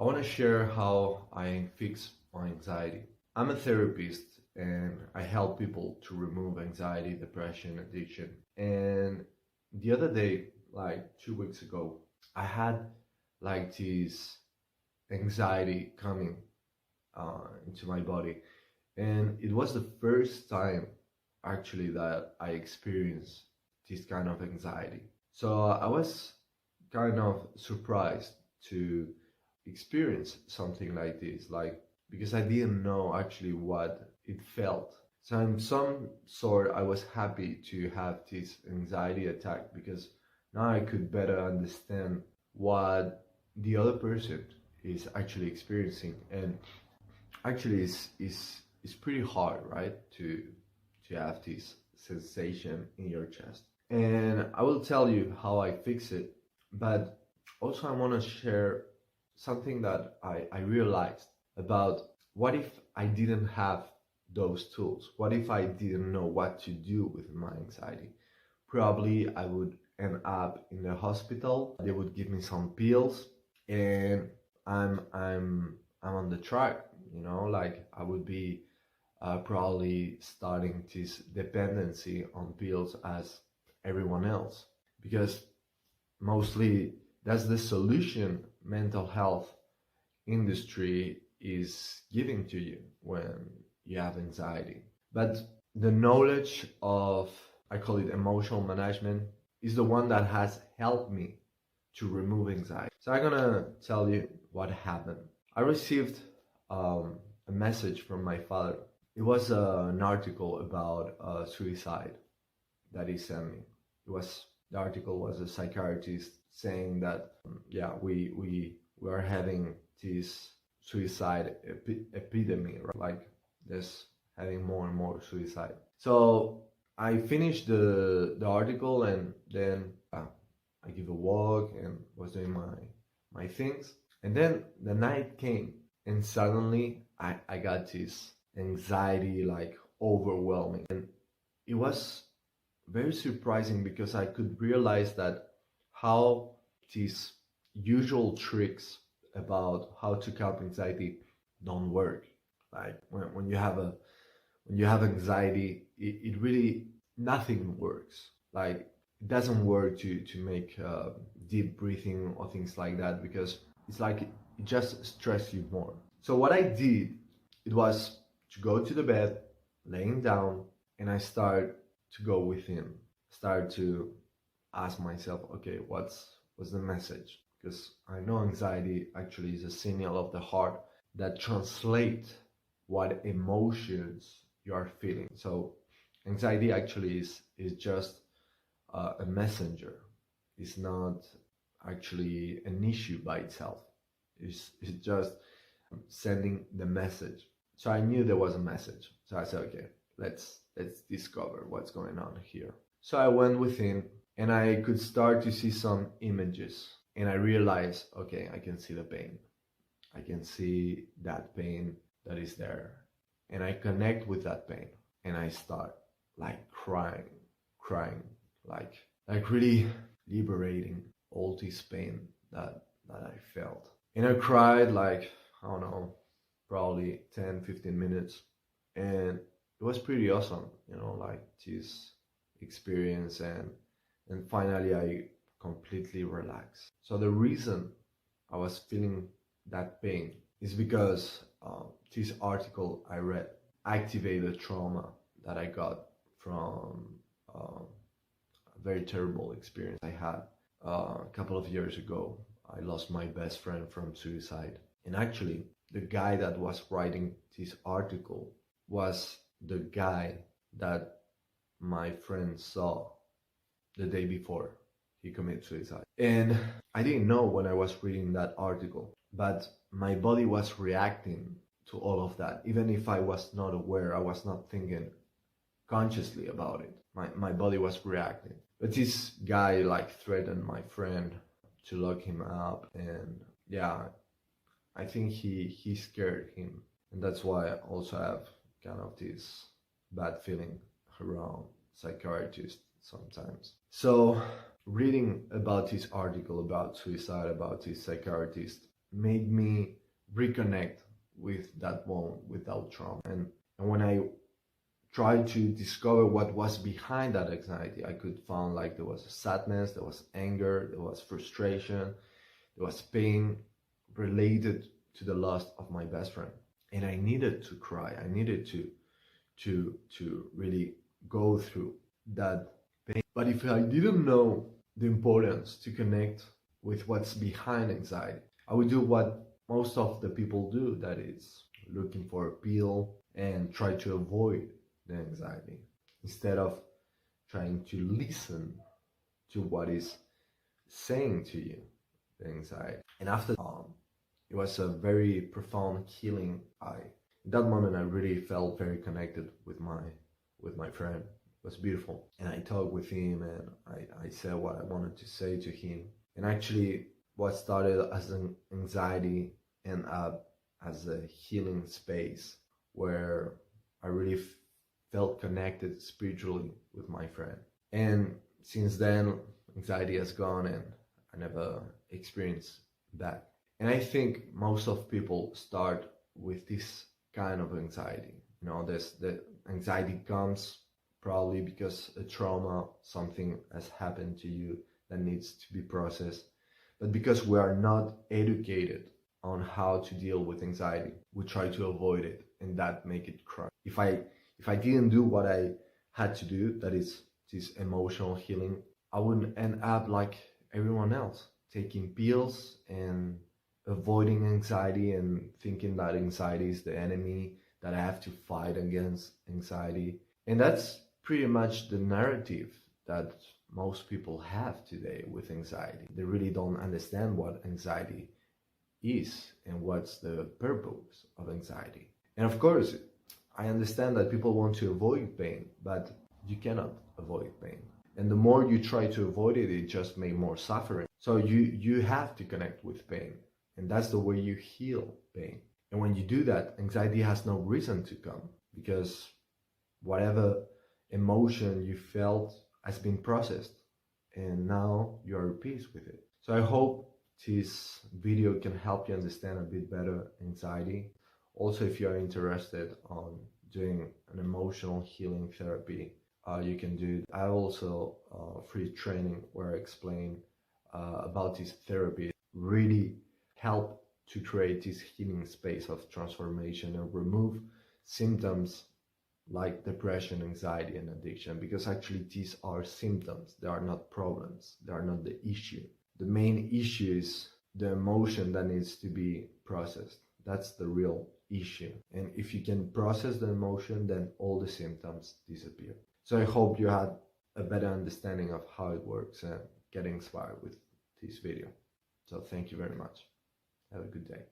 I want to share how I fix my anxiety. I'm a therapist and I help people to remove anxiety, depression, addiction. And the other day, like 2 weeks ago, I had like this anxiety coming into my body. And it was the first time actually that I experienced this kind of anxiety. So I was kind of surprised to experience something like this, like because I didn't know actually what it felt. So in some sort, I was happy to have this anxiety attack because now I could better understand what the other person is actually experiencing, and actually it's pretty hard, right, to have this sensation in your chest. And I will tell you how I fix it, but also I want to share something that I realized about what if I didn't have those tools? What if I didn't know what to do with my anxiety? Probably I would end up in the hospital. They would give me some pills, and I'm on the track. Like I would be probably starting this dependency on pills as everyone else, because mostly that's the solution mental health industry is giving to you when you have anxiety. But the knowledge of, I call it emotional management, is the one that has helped me to remove anxiety. So I'm gonna tell you what happened. I received a message from my father. It was an article about suicide that he sent me. The article was a psychiatrist saying that yeah, we are having this suicide epidemic, right? Like there's having more and more suicide. So I finished the article, and then I give a walk and was doing my things, and then the night came, and suddenly I got this anxiety, like overwhelming, and it was very surprising because I could realize that how these usual tricks about how to cope anxiety don't work. Like when you have anxiety, it really nothing works. Like it doesn't work to make deep breathing or things like that, because it's like it just stresses you more. So what I did, it was to go to the bed, laying down, and I start to go within, start to ask myself, okay, what's the message? Because I know anxiety actually is a signal of the heart that translate what emotions you are feeling. So anxiety actually is just a messenger. It's not actually an issue by itself. It's just sending the message. So I knew there was a message. So I said, okay, let's discover what's going on here. So I went within, and I could start to see some images, and I realized, okay, I can see the pain. I can see that pain that is there, and I connect with that pain, and I start like crying, like really liberating all this pain that I felt. And I cried like, I don't know, probably 10-15 minutes, and it was pretty awesome, like this experience, and finally I completely relaxed. So the reason I was feeling that pain is because this article I read activated trauma that I got from a very terrible experience I had a couple of years ago. I lost my best friend from suicide, and actually the guy that was writing this article was the guy that my friend saw the day before he committed suicide. And I didn't know when I was reading that article, but my body was reacting to all of that. Even if I was not aware, I was not thinking consciously about it. My body was reacting. But this guy like threatened my friend to lock him up, and yeah, I think he scared him. And that's why I also have kind of this bad feeling around psychiatrists sometimes. So reading about this article about suicide, about this psychiatrist, made me reconnect with that moment, without trauma. And when I tried to discover what was behind that anxiety, I could find like there was sadness, there was anger, there was frustration, there was pain related to the loss of my best friend. And I needed to cry. I needed to really go through that pain. But if I didn't know the importance to connect with what's behind anxiety, I would do what most of the people do, that is looking for a pill and try to avoid the anxiety instead of trying to listen to what is saying to you, the anxiety. And after it was a very profound healing. In that moment, I really felt very connected with my friend. It was beautiful, and I talked with him, and I said what I wanted to say to him. And actually, what started as an anxiety ended up as a healing space where I really felt connected spiritually with my friend. And since then, anxiety has gone, and I never experienced that. And I think most of people start with this kind of anxiety. You know, the anxiety comes probably because a trauma, something has happened to you that needs to be processed. But because we are not educated on how to deal with anxiety, we try to avoid it, and that make it cry. If I didn't do what I had to do, that is this emotional healing, I wouldn't end up like everyone else, taking pills and avoiding anxiety and thinking that anxiety is the enemy, that I have to fight against anxiety. And that's pretty much the narrative that most people have today with anxiety. They really don't understand what anxiety is and what's the purpose of anxiety. And of course, I understand that people want to avoid pain, but you cannot avoid pain. And the more you try to avoid it, it just makes more suffering. So you have to connect with pain. And that's the way you heal pain. And when you do that, anxiety has no reason to come, because whatever emotion you felt has been processed, and now you're at peace with it. So I hope this video can help you understand a bit better anxiety. Also, if you're interested on doing an emotional healing therapy, you can do it. I have also free training where I explain about this therapy. Really help to create this healing space of transformation and remove symptoms like depression, anxiety, and addiction, because actually these are symptoms. They are not problems. They are not the issue. The main issue is the emotion that needs to be processed. That's the real issue. And if you can process the emotion, then all the symptoms disappear. So I hope you had a better understanding of how it works and get inspired with this video. So thank you very much. Have a good day.